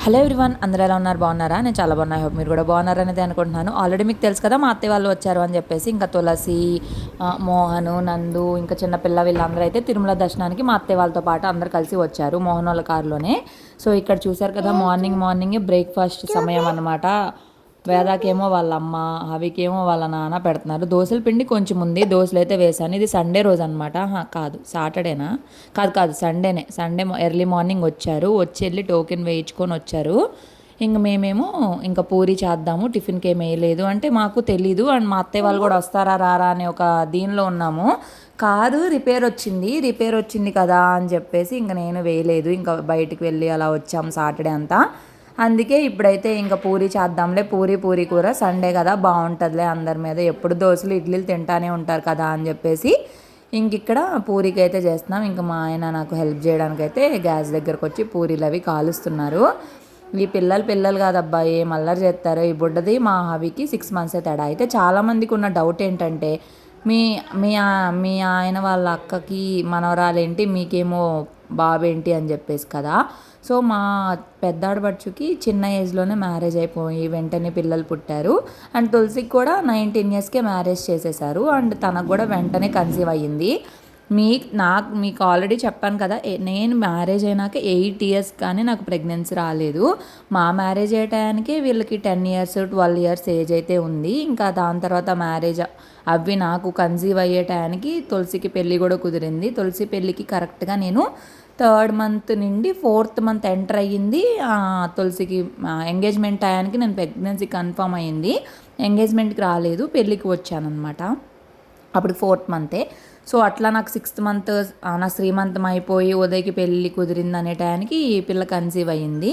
Hello everyone, అందరూ ఎలా ఉన్నారు? బాగున్నారా? నేను చాలా బాగున్నా. హోప్ మీరు కూడా బాగున్నారనేది అనుకుంటున్నాను. ఆల్రెడీ మీకు తెలుసు కదా, మా అత్తయ్య వాళ్ళు వచ్చారు అని చెప్పేసి. ఇంకా తులసి, మోహను, నందు, ఇంకా చిన్నపిల్ల వీళ్ళందరూ అయితే తిరుమల దర్శనానికి మా అత్తయ్య వాళ్ళతో పాటు అందరు కలిసి వచ్చారు మోహన్ వాళ్ళ కారులోనే. సో ఇక్కడ చూసారు కదా, మార్నింగ్ బ్రేక్ఫాస్ట్ సమయం అనమాట. వేదాకేమో వాళ్ళ అమ్మ, హవికేమో వాళ్ళ నాన్న పెడుతున్నారు. దోశల పిండి కొంచెం ఉంది, దోశలు అయితే వేశాను. ఇది సండే రోజు అనమాట. కాదు, సాటర్డేనా? కాదు, సండేనే. సండే ఎర్లీ మార్నింగ్ వచ్చారు, వచ్చి వెళ్ళి టోకెన్ వేయించుకొని వచ్చారు. ఇంక మేమేమో ఇంకా పూరి చేద్దాము, టిఫిన్కి ఏమి వేయలేదు అంటే మాకు తెలీదు. అండ్ మా అత్తయ్య వాళ్ళు కూడా వస్తారా రారా అనే ఒక దీనిలో ఉన్నాము. కారు రిపేర్ వచ్చింది కదా అని చెప్పేసి ఇంక నేను వేయలేదు. ఇంకా బయటికి వెళ్ళి అలా వచ్చాము సాటర్డే అంతా. అందుకే ఇప్పుడైతే ఇంకా పూరి చేద్దాంలే, పూరి కూర సండే కదా, బాగుంటుందిలే, అందరి మీద ఎప్పుడు దోశలు ఇడ్లీలు తింటానే ఉంటారు కదా అని చెప్పేసి ఇంక ఇక్కడ పూరికి అయితే చేస్తున్నాం. ఇంకా మా ఆయన నాకు హెల్ప్ చేయడానికైతే గ్యాస్ దగ్గరకు వచ్చి పూరీలు అవి కాలుస్తున్నారు. ఈ పిల్లలు కాదబ్బా, ఏం అల్లరి చేస్తారో. ఈ బుడ్డది మా హవికి 6 months తేడా. అయితే చాలామందికి ఉన్న డౌట్ ఏంటంటే, మీ మీ మీ ఆయన వాళ్ళ అక్కకి మనవరాలేంటి, మీకేమో బాబేంటి అని చెప్పేసి కదా. సో మా పెద్దాడబడుచుకి చిన్న ఏజ్లోనే మ్యారేజ్ అయిపోయి వెంటనే పిల్లలు పుట్టారు. అండ్ తులసికి కూడా 19 yearsకే మ్యారేజ్ చేసేసారు. అండ్ తనకు కూడా వెంటనే కన్సీవ్ అయ్యింది. మీకు ఆల్రెడీ చెప్పాను కదా, నేను మ్యారేజ్ అయినాక 8 years కానీ నాకు ప్రెగ్నెన్సీ రాలేదు. మా మ్యారేజ్ అయ్యే టయానికి వీళ్ళకి 10 years 12 years ఏజ్ అయితే ఉంది. ఇంకా దాని తర్వాత మ్యారేజ్ అవి నాకు కన్సీవ్ అయ్యే టయానికి తులసికి పెళ్ళి కూడా కుదిరింది. తులసి పెళ్ళికి కరెక్ట్గా నేను 3rd month నుండి 4th month ఎంటర్ అయ్యింది. తులసికి ఎంగేజ్మెంట్ టయానికి నేను ప్రెగ్నెన్సీ కన్ఫర్మ్ అయ్యింది. ఎంగేజ్మెంట్కి రాలేదు, పెళ్ళికి వచ్చానమాట. అప్పుడు 4th month. సో అట్లా నాకు 6th month నా శ్రీమంతం అయిపోయి ఉదయ్కి పెళ్ళి కుదిరింది అనే టయానికి ఈ పిల్ల కన్సీవ్ అయ్యింది.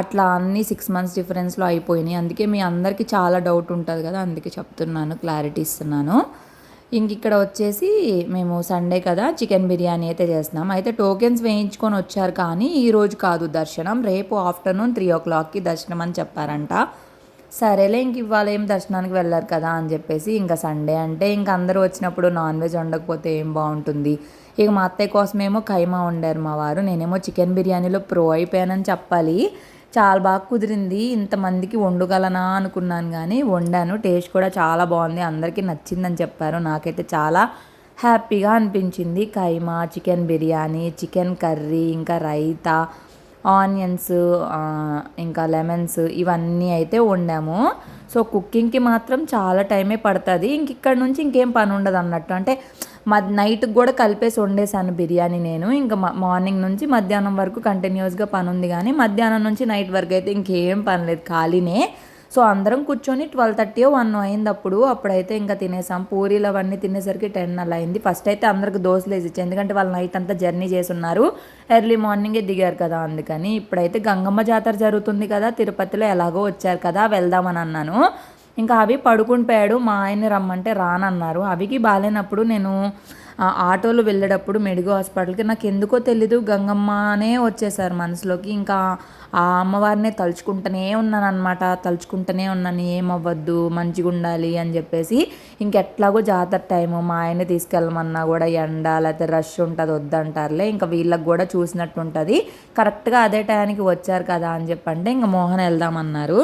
అట్లా అన్నీ 6 months డిఫరెన్స్లో అయిపోయినాయి. అందుకే మీ అందరికీ చాలా డౌట్ ఉంటుంది కదా, అందుకే చెప్తున్నాను, క్లారిటీ ఇస్తున్నాను. ఇంక ఇక్కడ వచ్చేసి మేము సండే కదా చికెన్ బిర్యానీ అయితే చేస్తున్నాం. అయితే టోకెన్స్ వేయించుకొని వచ్చారు, కానీ ఈరోజు కాదు దర్శనం, రేపు ఆఫ్టర్నూన్ 3 o'clockకి దర్శనం అని చెప్పారంట. సరేలే, ఇంక ఇవాళ ఏం దర్శనానికి వెళ్ళారు కదా అని చెప్పేసి ఇంకా సండే అంటే ఇంక అందరూ వచ్చినప్పుడు నాన్ వెజ్ వండకపోతే ఏం బాగుంటుంది. ఇక మా అత్తయ్య కోసమేమో కైమా వండారు మా వారు. నేనేమో చికెన్ బిర్యానీలో ప్రో అయిపోయానని చెప్పాలి. చాలా బాగా కుదిరింది. ఇంతమందికి వండగలనా అనుకున్నాను, కానీ వండాను. టేస్ట్ కూడా చాలా బాగుంది, అందరికీ నచ్చిందని చెప్పారు. నాకైతే చాలా హ్యాపీగా అనిపించింది. కైమా, చికెన్ బిర్యానీ, చికెన్ కర్రీ, ఇంకా రైతా, ఆనియన్స్, ఇంకా లెమన్స్, ఇవన్నీ అయితే వండాము. సో కుకింగ్కి మాత్రం చాలా టైమే పడుతుంది. ఇక్కడ నుంచి ఇంకేం పని ఉండదు అన్నట్టు. అంటే నైట్కి కూడా కలిపేసి వండేసాను బిర్యానీ నేను. ఇంకా మార్నింగ్ నుంచి మధ్యాహ్నం వరకు కంటిన్యూస్గా పని ఉంది, కానీ మధ్యాహ్నం నుంచి నైట్ వరకు అయితే ఇంకేం పని లేదు, ఖాళీనే. సో అందరం కూర్చొని 12:30 1 అయింది అప్పుడైతే ఇంకా తినేసాం. పూరీలు అవన్నీ తినేసరికి 10 అలా అయింది. ఫస్ట్ అయితే అందరికి దోశలు వేసి ఇచ్చాను, ఎందుకంటే వాళ్ళు నైట్ అంతా జర్నీ చేసి ఉన్నారు, ఎర్లీ మార్నింగే దిగారు కదా అందుకని. ఇప్పుడైతే గంగమ్మ జాతర జరుగుతుంది కదా తిరుపతిలో, ఎలాగో వచ్చారు కదా వెళ్దామని అన్నాను. ఇంకా అవి పడుకుని పోయాడు. మా ఆయన్ని రమ్మంటే రానన్నారు. అవికి బాగాలేనప్పుడు నేను ఆటోలో వెళ్ళేటప్పుడు మెడిగో హాస్పిటల్కి నాకు ఎందుకో తెలీదు గంగమ్మనే వచ్చేసారు మనసులోకి. ఇంకా ఆ అమ్మవారినే తలుచుకుంటూనే ఉన్నాను, ఏమవ్వద్దు, మంచిగా ఉండాలి అని చెప్పేసి. ఇంకెట్లాగో జాతర టైము, మా ఆయన్ని తీసుకెళ్ళమన్నా కూడా ఎండ లేకపోతే రష్ ఉంటుంది, వద్దంటారులే. ఇంకా వీళ్ళకి కూడా చూసినట్టు ఉంటుంది. కరెక్ట్గా అదే టైంకి వచ్చారు కదా అని చెప్పంటే ఇంకా మోహన్ వెళ్దామన్నారు.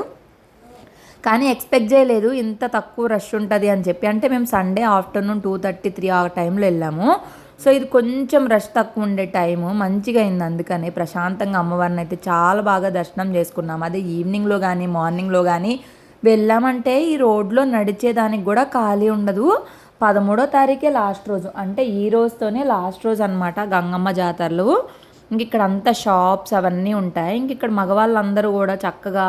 కానీ ఎక్స్పెక్ట్ చేయలేదు ఇంత తక్కువ రష్ ఉంటుంది అని చెప్పి. అంటే మేము సండే ఆఫ్టర్నూన్ 2:30 3 ఆ టైంలో వెళ్ళాము. సో ఇది కొంచెం రష్ తక్కువ ఉండే టైము, మంచిగా అయింది. అందుకని ప్రశాంతంగా అమ్మవారిని అయితే చాలా బాగా దర్శనం చేసుకున్నాం. అదే ఈవినింగ్లో కానీ మార్నింగ్లో కానీ వెళ్ళామంటే ఈ రోడ్లో నడిచేదానికి కూడా ఖాళీ ఉండదు. 13వ తారీఖే లాస్ట్ రోజు, అంటే ఈ రోజుతోనే లాస్ట్ రోజు అనమాట గంగమ్మ జాతరలు. ఇంక ఇక్కడ అంతా షాప్స్ అవన్నీ ఉంటాయి. ఇంక ఇక్కడ మగవాళ్ళందరూ కూడా చక్కగా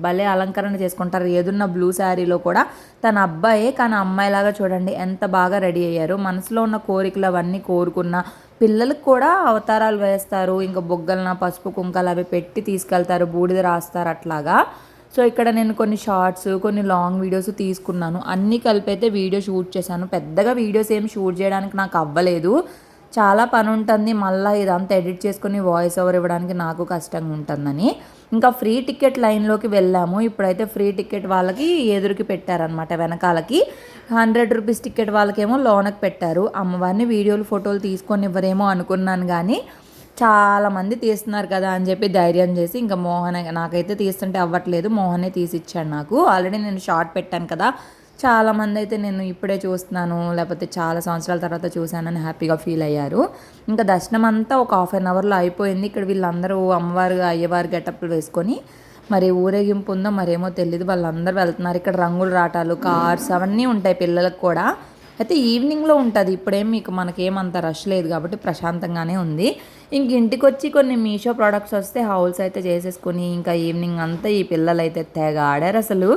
భలే అలంకరణ చేసుకుంటారు. ఏదున్న బ్లూ శారీలో కూడా తన అబ్బాయే, కానీ అమ్మాయిలాగా చూడండి ఎంత బాగా రెడీ అయ్యారు. మనసులో ఉన్న కోరికలు అవన్నీ కోరుకున్న పిల్లలకు కూడా అవతారాలు వేస్తారు. ఇంకా బొగ్గలన పసుపు కుంకాలు అవి పెట్టి తీసుకెళ్తారు, బూడిద రాస్తారు అట్లాగా. సో ఇక్కడ నేను కొన్ని షార్ట్స్, కొన్ని లాంగ్ వీడియోస్ తీసుకున్నాను. అన్నీ కలిపి అయితే వీడియో షూట్ చేశాను. పెద్దగా వీడియోస్ ఏమి షూట్ చేయడానికి నాకు అవ్వలేదు, చాలా పని ఉంటుంది. మళ్ళీ ఇదంతా ఎడిట్ చేసుకుని వాయిస్ ఓవర్ ఇవ్వడానికి నాకు కష్టంగా ఉంటుందని ఇంకా ఫ్రీ టికెట్ లైన్లోకి వెళ్ళాము. ఇప్పుడైతే ఫ్రీ టికెట్ వాళ్ళకి ఎదురుకి పెట్టారనమాట, వెనకాలకి 100 రూపీస్ టికెట్ వాళ్ళకేమో లోనకి పెట్టారు. అమ్మవారిని వీడియోలు ఫోటోలు తీసుకొని ఇవ్వరేమో అనుకున్నాను, కానీ చాలామంది తీస్తున్నారు కదా అని చెప్పి ధైర్యం చేసి ఇంకా మోహన్, నాకైతే తీస్తుంటే అవ్వట్లేదు, మోహనే తీసిచ్చాడు నాకు. ఆల్రెడీ నేను షార్ట్ పెట్టాను కదా, చాలామంది అయితే నేను ఇప్పుడే చూస్తున్నాను లేకపోతే చాలా సంవత్సరాల తర్వాత చూశానని హ్యాపీగా ఫీల్ అయ్యారు. ఇంకా దర్శనం అంతా ఒక హాఫ్ అన్ అవర్లో అయిపోయింది. ఇక్కడ వీళ్ళందరూ అమ్మవారు అయ్యవారు గెటప్లు వేసుకొని, మరి ఊరేగింపు ఉందో మరేమో తెలియదు, వాళ్ళందరూ వెళ్తున్నారు. ఇక్కడ రంగులు రాటాలు, కార్స్ అవన్నీ ఉంటాయి పిల్లలకు కూడా. అయితే ఈవినింగ్లో ఉంటుంది, ఇప్పుడేం మీకు మనకేమంత రష్ లేదు కాబట్టి ప్రశాంతంగానే ఉంది. ఇంక ఇంటికి వచ్చి కొన్ని మీషో ప్రోడక్ట్స్ వస్తే హౌల్స్ అయితే చేసేసుకుని ఇంకా ఈవినింగ్ అంతా ఈ పిల్లలు అయితే తెగ ఆడారు. అసలు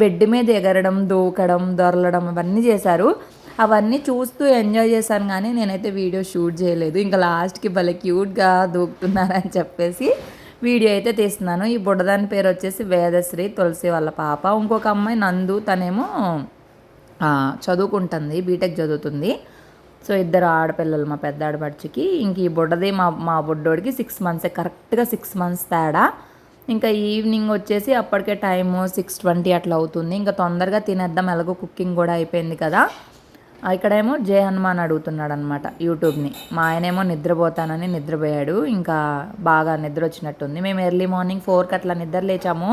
బెడ్ మీద ఎగరడం, దూకడం, దొరలడం అవన్నీ చేశారు. అవన్నీ చూస్తూ ఎంజాయ్ చేశాను, కానీ నేనైతే వీడియో షూట్ చేయలేదు. ఇంకా లాస్ట్కి భలే క్యూట్గా దూకుతున్నారని చెప్పేసి వీడియో అయితే తీస్తున్నాను. ఈ బుడ్డదాని పేరు వచ్చేసి వేదశ్రీ, తులసి వాళ్ళ పాప. ఇంకొక అమ్మాయి నందు, తనేమో చదువుకుంటుంది, బీటెక్ చదువుతుంది. సో ఇద్దరు ఆడపిల్లలు మా పెద్ద ఆడపడిచికి. ఇంక ఈ బుడ్డది మా బుడ్డోడికి 6 months, కరెక్ట్గా 6 months తేడా. ఇంకా ఈవినింగ్ వచ్చేసి అప్పటికే టైము 6:20 అట్లా అవుతుంది. ఇంకా తొందరగా తినేద్దాం, ఎలాగో కుకింగ్ కూడా అయిపోయింది కదా. ఇక్కడేమో జయ హనుమాన్ అడుగుతున్నాడు అనమాట యూట్యూబ్ని. మా ఆయనేమో నిద్రపోతానని నిద్రపోయాడు, ఇంకా బాగా నిద్ర వచ్చినట్టుంది. మేము ఎర్లీ మార్నింగ్ 4కి అట్లా నిద్ర లేచాము.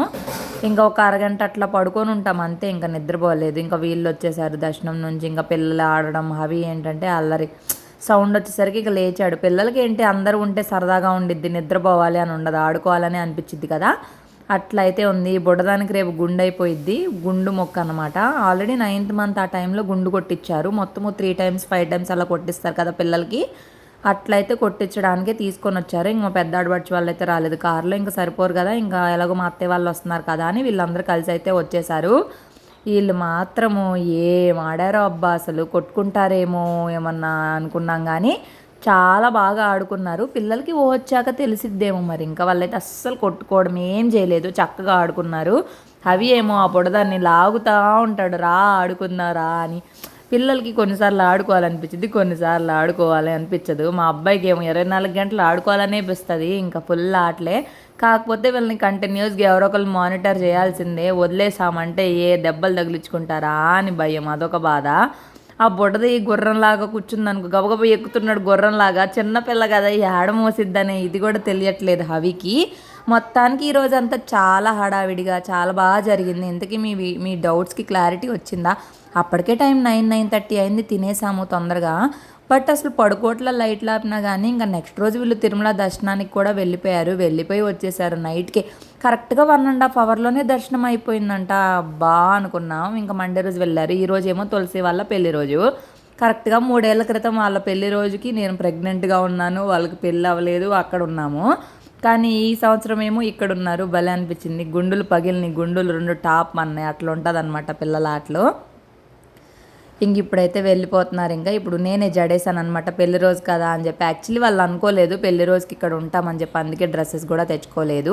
ఇంకా ఒక అరగంట అట్లా పడుకొని ఉంటాం అంతే, ఇంకా నిద్రపోలేదు. ఇంకా వీళ్ళు వచ్చేసారు దర్శనం నుంచి. ఇంకా పిల్లలు ఆడడం, అవి ఏంటంటే అల్లరి సౌండ్ వచ్చేసరికి ఇక లేచాడు. పిల్లలకి ఏంటి అందరూ ఉంటే సరదాగా ఉండిద్ది, నిద్రపోవాలి అని ఉండదు, ఆడుకోవాలని అనిపించిద్ది కదా, అట్లయితే ఉంది. బుడ్డదానికి రేపు గుండు అయిపోయిద్ది, గుండు మొక్క అనమాట. ఆల్రెడీ 9th month ఆ టైంలో గుండు కొట్టించారు. మొత్తము 3 times 5 times అలా కొట్టిస్తారు కదా పిల్లలకి, అట్లయితే కొట్టించడానికే తీసుకొని వచ్చారు. ఇంకా పెద్ద ఆడబడిచి వాళ్ళు అయితే రాలేదు, కారులో ఇంకా సరిపోరు కదా, ఇంకా ఎలాగో మా అత్తయ్య వాళ్ళు వస్తున్నారు కదా అని వీళ్ళందరూ కలిసి అయితే వచ్చేసారు. వీళ్ళు మాత్రము ఏం ఆడారో అబ్బా, అసలు కొట్టుకుంటారేమో ఏమన్నా అనుకున్నాం, కానీ చాలా బాగా ఆడుకున్నారు. పిల్లలకి వచ్చాక తెలిసిద్దేమో మరి, ఇంకా వాళ్ళైతే అస్సలు కొట్టుకోవడం ఏం చేయలేదు, చక్కగా ఆడుకున్నారు. అవి ఏమో ఆ పొడదాన్ని లాగుతూ ఉంటాడు, రా ఆడుకుందారా అని. పిల్లలకి కొన్నిసార్లు ఆడుకోవాలనిపించింది, కొన్నిసార్లు ఆడుకోవాలి అనిపించదు. మా అబ్బాయికి ఏమో 24 గంటలు ఆడుకోవాలనే అనిపిస్తుంది, ఇంకా ఫుల్ ఆటలే. కాకపోతే వీళ్ళని కంటిన్యూస్గా ఎవరో ఒకరు మానిటర్ చేయాల్సిందే, వదిలేసామంటే ఏ దెబ్బలు తగిలించుకుంటారా అని భయం, అదొక బాధ. ఆ బుడ్డది గుర్రంలాగా కూర్చుందనుకో, గబగబ ఎక్కుతున్నాడు గుర్రంలాగా. చిన్నపిల్ల కదా, ఏడ మోసిద్దని ఇది కూడా తెలియట్లేదు హవికి. మొత్తానికి ఈరోజు అంతా చాలా హడావిడిగా చాలా బాగా జరిగింది. ఇంతకీ మీ డౌట్స్కి క్లారిటీ వచ్చిందా? అప్పటికే టైం 9-9:30 అయింది, తినేసాము తొందరగా. బట్ అసలు పడుకోట్ల లైట్లు ఆపినా కానీ ఇంకా నెక్స్ట్ రోజు వీళ్ళు తిరుమల దర్శనానికి కూడా వెళ్ళిపోయి వచ్చేసారు నైట్కి. కరెక్ట్గా 1.5 hourలోనే దర్శనం అయిపోయిందంట. బా అనుకున్నాం. ఇంకా మండే రోజు వెళ్ళారు. ఈరోజు ఏమో తులసి వాళ్ళ పెళ్లి రోజు. కరెక్ట్గా 3 ఏళ్ల క్రితం వాళ్ళ పెళ్లి రోజుకి నేను ప్రెగ్నెంట్గా ఉన్నాను, వాళ్ళకి పెళ్ళి అవ్వలేదు, అక్కడ ఉన్నాము. కానీ ఈ సంవత్సరం ఏమో ఇక్కడ ఉన్నారు. భలే అనిపించింది. గుండులు పగిలిని, గుండులు 2 టాప్ అన్నాయి, అట్లా ఉంటుంది అనమాట పిల్లల ఆటలో. ఇంక ఇప్పుడైతే వెళ్ళిపోతున్నారు. ఇంకా ఇప్పుడు నేనే జడేసాను అనమాట, పెళ్లి రోజు కదా అని చెప్పి. యాక్చువల్లీ వాళ్ళు అనుకోలేదు పెళ్లి రోజుకి ఇక్కడ ఉంటామని చెప్పి, అందుకే డ్రెస్సెస్ కూడా తెచ్చుకోలేదు.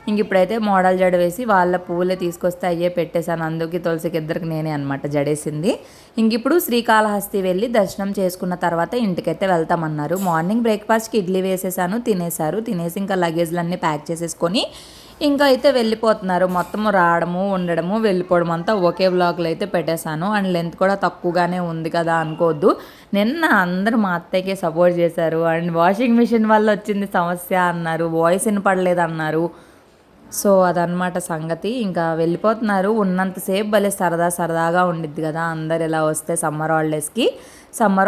ఇంక ఇప్పుడైతే మోడల్ జడ వేసి వాళ్ళ పూలే తీసుకొస్తే అయ్యే పెట్టేశాను. అందుకే తులసికి ఇద్దరికి నేనే అనమాట జడేసింది. ఇంక ఇప్పుడు శ్రీకాళహస్తి వెళ్ళి దర్శనం చేసుకున్న తర్వాత ఇంటికైతే వెళ్తామన్నారు. మార్నింగ్ బ్రేక్ఫాస్ట్కి ఇడ్లీ వేసేసాను, తినేశారు. తినేసి ఇంకా లగేజ్లన్నీ ప్యాక్ చేసేసుకొని ఇంకా అయితే వెళ్ళిపోతున్నారు. మొత్తము రావడము, ఉండడము, వెళ్ళిపోవడం అంతా ఒకే వ్లాగ్లో అయితే పెట్టేశాను. అండ్ లెంత్ కూడా తక్కువగానే ఉంది కదా అనుకోవద్దు. నిన్న అందరూ మా అత్తయ్యకే సపోర్ట్ చేశారు. అండ్ వాషింగ్ మిషన్ వల్ల వచ్చింది సమస్య అన్నారు, వాయిస్ వినపడలేదు అన్నారు. సో అదనమాట సంగతి. ఇంకా వెళ్ళిపోతున్నారు. ఉన్నంతసేపు భలే సరదాగా ఉండిద్ది కదా అందరు ఇలా వస్తే సమ్మర్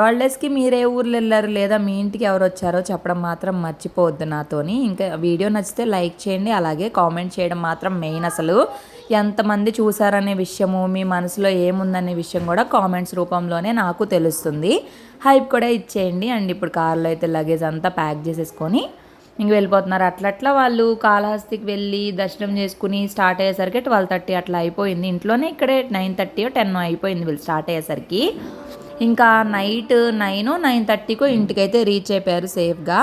హాలిడేస్కి మీరే ఊర్లు వెళ్ళారు లేదా మీ ఇంటికి ఎవరు వచ్చారో చెప్పడం మాత్రం మర్చిపోవద్దు నాతోని. ఇంకా వీడియో నచ్చితే లైక్ చేయండి, అలాగే కామెంట్ చేయడం మాత్రం మెయిన్. అసలు ఎంతమంది చూసారనే విషయము, మీ మనసులో ఏముందనే విషయం కూడా కామెంట్స్ రూపంలోనే నాకు తెలుస్తుంది. హైప్ కూడా ఇచ్చేయండి. అండ్ ఇప్పుడు కార్లో అయితే లగేజ్ అంతా ప్యాక్ చేసేసుకొని ఇంక వెళ్ళిపోతున్నారు. అట్లా వాళ్ళు కాళహస్తికి వెళ్ళి దర్శనం చేసుకుని స్టార్ట్ అయ్యేసరికి 12:30 అట్లా అయిపోయింది. ఇంట్లోనే ఇక్కడే 9:30 10 అయిపోయింది వీళ్ళు స్టార్ట్ అయ్యేసరికి. ఇంకా నైట్ 9-9:30కో ఇంటికైతే రీచ్ అయిపోయారు సేఫ్గా.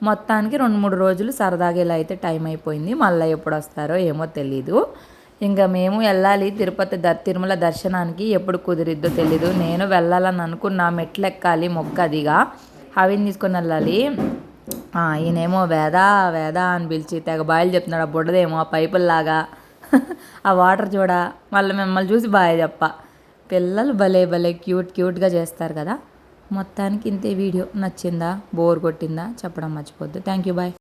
మొత్తానికి 2-3 రోజులు సరదాగా ఇలా అయితే టైం అయిపోయింది. మళ్ళీ ఎప్పుడు వస్తారో ఏమో తెలీదు. ఇంకా మేము వెళ్ళాలి తిరుమల దర్శనానికి, ఎప్పుడు కుదిరిద్దో తెలీదు. నేను వెళ్ళాలని అనుకున్నా, మెట్లు ఎక్కాలి, మొక్కదిగా అవిని తీసుకొని వెళ్ళాలి. ఈయనేమో వేద అని పిలిచి తెగ బాయిలు చెప్తున్నాడు. ఆ బుడ్డదేమో ఆ పైపుల్లాగా ఆ వాటర్ చూడ, మళ్ళీ మిమ్మల్ని చూసి బాయ్ చెప్ప. పిల్లలు భలే క్యూట్గా చేస్తారు కదా. మొత్తానికి ఇంతే వీడియో. నచ్చిందా, బోర్ కొట్టిందా చెప్పడం మర్చిపోద్దు. Thank you, bye.